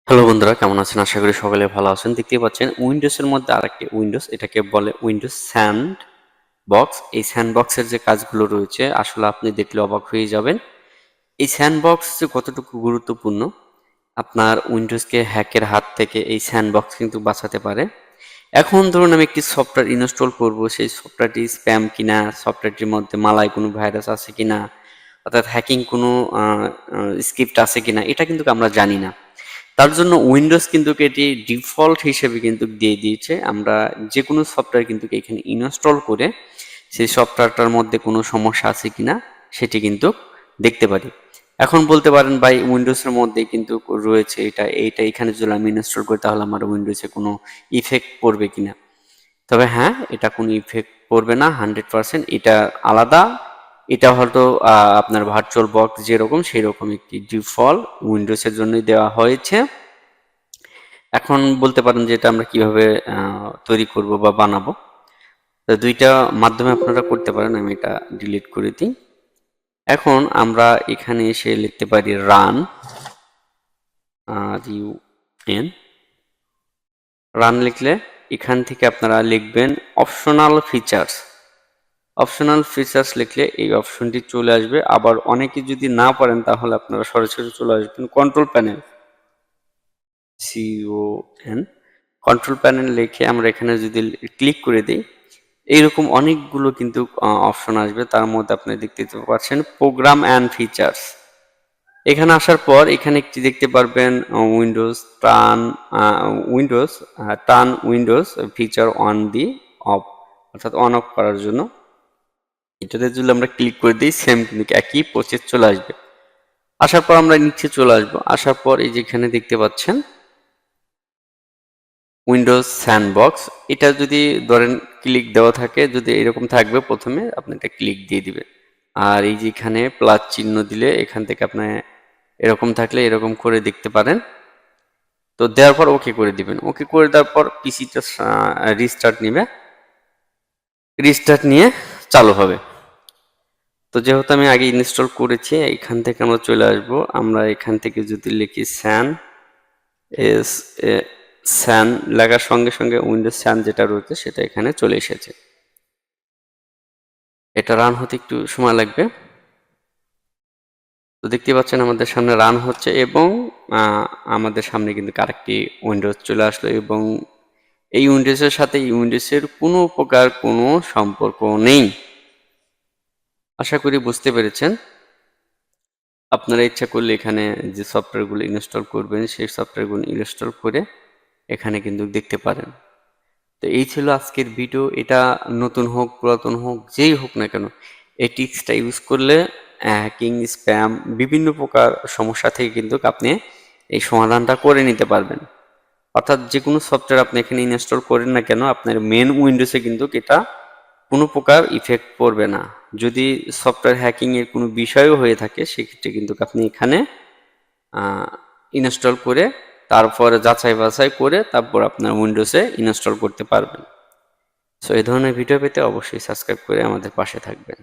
Hello বন্ধুরা, কেমন আছেন? আশা করি সকলে ভালো আছেন। দেখতেই পাচ্ছেন উইন্ডোজের মধ্যে আরেকটি উইন্ডোজ, এটাকে বলে উইন্ডোজ স্যান্ড বক্স। এই স্যান্ড বক্সের যে কাজগুলো রয়েছে আসলে আপনি দেখলে অবাক হয়ে যাবেন। এই স্যান্ড বক্স যে কতটুকু গুরুত্বপূর্ণ, আপনার উইন্ডোজকে হ্যাকের হাত থেকে এই স্যান্ড বক্স কিন্তু বাঁচাতে পারে। এখন ধরুন আমি একটি সফটওয়্যার ইনস্টল করব, সেই সফটওয়্যারটি স্প্যাম কিনা, সফটওয়্যারটির মধ্যে মালাই কোনো ভাইরাস আছে কিনা, অর্থাৎ হ্যাকিং কোনো স্ক্রিপ্ট আছে কিনা, এটা কিন্তু আমরা জানি না। তার জন্য উইন্ডোজ কিন্তু এটি ডিফল্ট হিসেবে কিন্তু দিয়ে দিয়েছে। আমরা যে কোনো সফটওয়্যার কিন্তু এখানে ইনস্টল করে সেই সফটওয়্যারটার মধ্যে কোনো সমস্যা আছে কিনা সেটি কিন্তু দেখতে পারি। এখন বলতে পারেন ভাই উইন্ডোজের মধ্যে কিন্তু রয়েছে এইটা এখানে যদি আমি ইনস্টল করি তাহলে আমার উইন্ডোজে কোনো ইফেক্ট পড়বে কিনা। তবে হ্যাঁ, এটা কোনো ইফেক্ট পড়বে না 100%। এটা আলাদা। এটা হয়তো আপনার ভার্চুয়াল বক্স যেরকম সেই রকম একটি ডিফল্ট উইন্ডোজের জন্যই দেওয়া হয়েছে। এখন বলতে পারেন যে এটা আমরা কিভাবে তৈরি করব বা বানাবো। তো দুইটা মাধ্যমে আপনারা করতে পারেন। আমি এটা ডিলিট করে দিই। এখন আমরা এখানে এসে লিখতে পারি রান, রান লিখলে এখান থেকে আপনারা লিখবেন অপশনাল ফিচার্স। অপশনাল ফিচার্স লিখলে এই অপশনটি চলে আসবে। আবার অনেকে যদি না পারেন তাহলে আপনারা সরাসরি চলে আসবেন control panel, CON control panel লিখে আমরা এখানে যদি ক্লিক করে দিই, এইরকম অনেকগুলো কিন্তু অপশন আসবে। তার মধ্যে আপনি দেখতে পাচ্ছেন প্রোগ্রাম অ্যান্ড ফিচার্স। এখানে আসার পর এখানে একটি দেখতে পারবেন turn Windows feature on the of, অর্থাৎ অন অফ করার জন্য। এটাতে যদি আমরা ক্লিক করে দিই সেম কিন্তু একই প্রসেস চলে আসবে। আসার পর আমরা নিচে চলে আসবো। আসার পর এই যেখানে দেখতে পাচ্ছেন উইন্ডোজ স্যান্ডবক্স, এটা যদি ধরেন ক্লিক দেওয়া থাকে, যদি এরকম থাকবে প্রথমে আপনি এটা ক্লিক দিয়ে দিবেন। আর এই যেখানে প্লাস চিহ্ন দিলে এখান থেকে আপনি এরকম থাকলে এরকম করে দেখতে পারেন। তো দেওয়ার পর ওকে করে দিবেন। ওকে করে দেওয়ার পর পিসিটা রিস্টার্ট নিয়ে চালু হবে। তো যেহেতু আমি আগে ইনস্টল করেছি, এখান থেকে আমরা চলে আসব। আমরা এখান থেকে যদি লিখি স্যান লেখার সঙ্গে সঙ্গে উইন্ডোজ স্যান যেটা রয়েছে সেটা এখানে চলে এসেছে। এটা রান হতে একটু সময় লাগবে। তো দেখতে পাচ্ছেন আমাদের সামনে রান হচ্ছে এবং আমাদের সামনে কিন্তু আরেকটি উইন্ডোজ চলে আসলো এবং এই উইন্ডোজের সাথে উইন্ডোজের কোনো প্রকার কোনো সম্পর্ক নেই। আশা করি বুঝতে পেরেছেন। আপনারা ইচ্ছা করলে এখানে যে সফটওয়্যারগুলো ইনস্টল করবেন সেই সফটওয়্যারগুলো ইনস্টল করে এখানে কিন্তু দেখতে পারেন। তো এই ছিল আজকের ভিডিও। এটা নতুন হোক পুরাতন হোক যেই হোক না কেন, এই টিপসটা ইউজ করলে হ্যাকিং, স্প্যাম বিভিন্ন প্রকার সমস্যা থেকে কিন্তু আপনি এই সমাধানটা করে নিতে পারবেন। অর্থাৎ যে কোনো সফটওয়্যার আপনি এখানে ইনস্টল করেন না কেন, আপনার মেন উইন্ডোজে কিন্তু এটা কোনো প্রকার ইফেক্ট পড়বে না। যদি সফটওয়্যার হ্যাকিং এর কোনো বিষয়ও হয়ে থাকে সেক্ষেত্রে কিন্তু আপনি এখানে ইনস্টল করে তারপর যাচাই বাছাই করে তারপর আপনার উইন্ডোজে ইনস্টল করতে পারবেন। সো এই ধরনের ভিডিও পেতে অবশ্যই সাবস্ক্রাইব করে আমাদের পাশে থাকবেন।